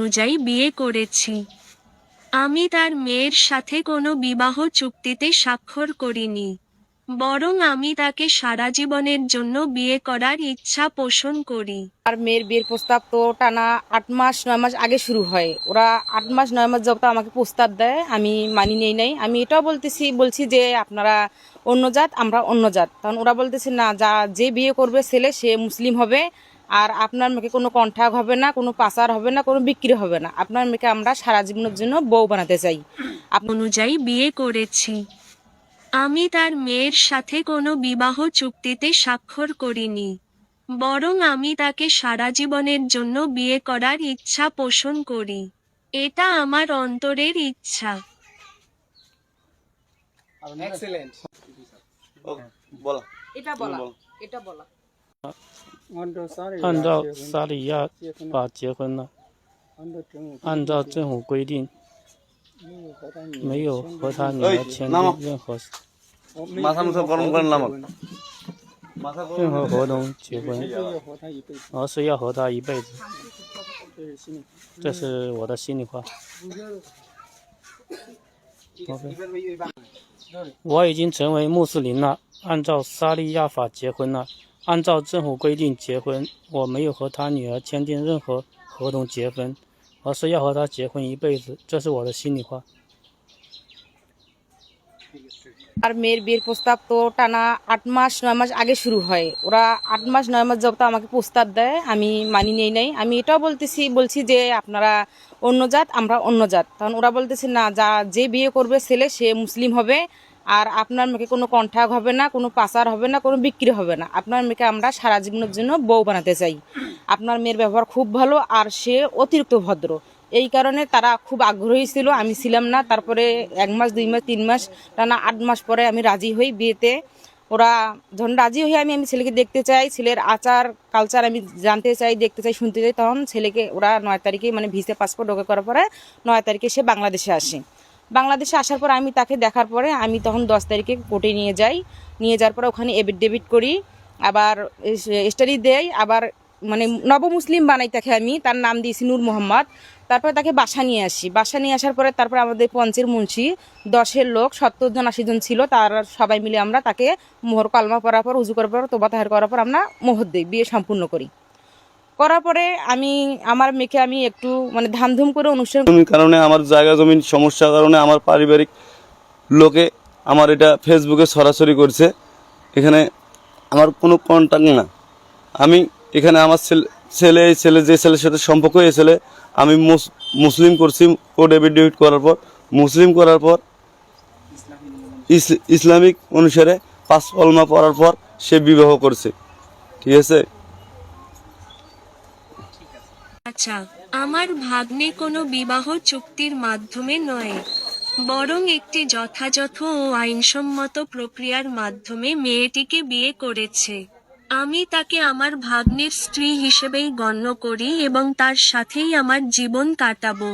অনুযায়ী বিয়ে করেছি। আমি তার মেয়ের সাথে কোনো বিবাহ চুক্তিতে স্বাক্ষর করিনি, বরং আমি তাকে সারা জীবনের জন্য বিয়ে করার ইচ্ছা পোষণ করি। আর মেয়ের বিয়ের প্রস্তাব তো টানা 8 মাস 9 মাস আগে শুরু হয়। ওরা 8 মাস 9 মাস যাবত আমাকে প্রস্তাব দেয়, আমি মানি নেই নাই। আমি এটাও বলছি যে আপনারা অন্য জাত, আমরা অন্য জাত। তখন ওরা বলতেছে না, যে বিয়ে করবে ছেলে সে মুসলিম হবে, আর আপনার মেয়েকে কোনো কন্ট্রাক্ট হবে না, কোনো পাচার হবে না, কোনো বিক্রি হবে না। আপনার মেয়েকে আমরা সারা জীবনের জন্য বউ বানাতে চাই। অনুযায়ী বিয়ে করেছি। আমি তার মেয়ের সাথে কোনো বিবাহ চুক্তিতে স্বাক্ষর করিনি, বরং আমি তাকে সারা জীবনের জন্য বিয়ে করার ইচ্ছা পোষণ করি। এটা আমার অন্তরের ইচ্ছা। Excellent. বলো এটা বলা 按照沙里亚法结婚了，按照政府规定，没有和他女儿签订任何মাথা মুথা গরম করেন নামক মাথা任何合同结婚，而是要和他一辈子。这是我的心里话。我已经成为穆斯林了，按照沙利亚法结婚了，按照政府规定结婚。我没有和他女儿签订任何合同结婚，而是要和他结婚一辈子。这是我的心里话。আর মেয়ের বিয়ের প্রস্তাব তো টানা 8 মাস 9 মাস আগে শুরু হয়। ওরা 8 মাস 9 মাস যাবত আমাকে প্রস্তাব দেয়, আমি মানি নেই নাই। আমি এটাও বলছি যে আপনারা অন্য জাত, আমরা অন্য জাত। তখন ওরা বলতেছে না, যে বিয়ে করবে ছেলে সে মুসলিম হবে, আর আপনার মেয়েকে কোনো কন্ট্রাক্ট হবে না, কোনো পাচার হবে না, কোনো বিক্রি হবে না। আপনার মেয়েকে আমরা সারা জীবনের জন্য বউ বানাতে চাই। আপনার মেয়ের ব্যবহার খুব ভালো, আর সে অতিরিক্ত ভদ্র। এই কারণে তারা খুব আগ্রহী ছিল, আমি ছিলাম না। তারপরে 1 মাস 2 মাস 3 মাস টানা 8 মাস পরে আমি রাজি হই বিয়েতে। ওরা যখন রাজি হয়ে আমি ছেলেকে দেখতে চাই, ছেলের আচার কালচার আমি জানতে চাই, দেখতে চাই, শুনতে চাই, তখন ছেলেকে ওরা 9 তারিখে মানে ভিসা পাসপোর্ট ওকে করার পরে 9 তারিখে সে বাংলাদেশে আসে। বাংলাদেশে আসার পর আমি তাকে দেখার পরে আমি তখন 10 তারিখে কোর্টে নিয়ে যাই। নিয়ে যাওয়ার পরে ওখানে এফিডেভিট করি, আবার স্টাডি দেই, আবার মানে নবমুসলিম বানাই তাকে। আমি তার নাম দিয়েছি নূর মোহাম্মদ। তারপরে তাকে বাসা নিয়ে আসি। বাসা নিয়ে আসার পরে তারপরে আমাদের পঞ্চের মুন্সি 10-এর লোক 70 জন 80 জন ছিল, তার সবাই মিলে আমরা তাকে মোহর কালমা পড়ার পর, উজু করার পর, তোবা তাহের করার পর আমরা মোহর দিই, বিয়ে সম্পূর্ণ করি। করার পরে আমি আমার মেয়েকে আমি একটু মানে ধামধুম করে অনুষ্ঠান কারণে আমার জায়গা জমির সমস্যার কারণে আমার পারিবারিক লোকে আমার এটা ফেসবুকে সরাসরি করছে। এখানে আমার কোনো কন্ট্যাক্ট না। আমি এখানে আমার ছেলে যে ছেলের সাথে সম্পর্ক, এই ছেলে আমি মুসলিম করছি। কোর্ট এফিডেভিট করার পর, মুসলিম করার পর, ইসলামিক অনুসারে 5 কলমা পড়ার পর সে বিবাহ করছে। ঠিক আছে। আচ্ছা, আমার ভাগ্নে কোনো বিবাহ চুক্তির মাধ্যমে নয়, বরং একটি যথাযথ ও আইনসম্মত প্রক্রিয়ার মাধ্যমে মেয়েটিকে বিয়ে করেছে। আমি তাকে আমার ভাগ্নের স্ত্রী হিসেবেই গণ্য করি এবং তার সাথেই আমার জীবন কাটাবো।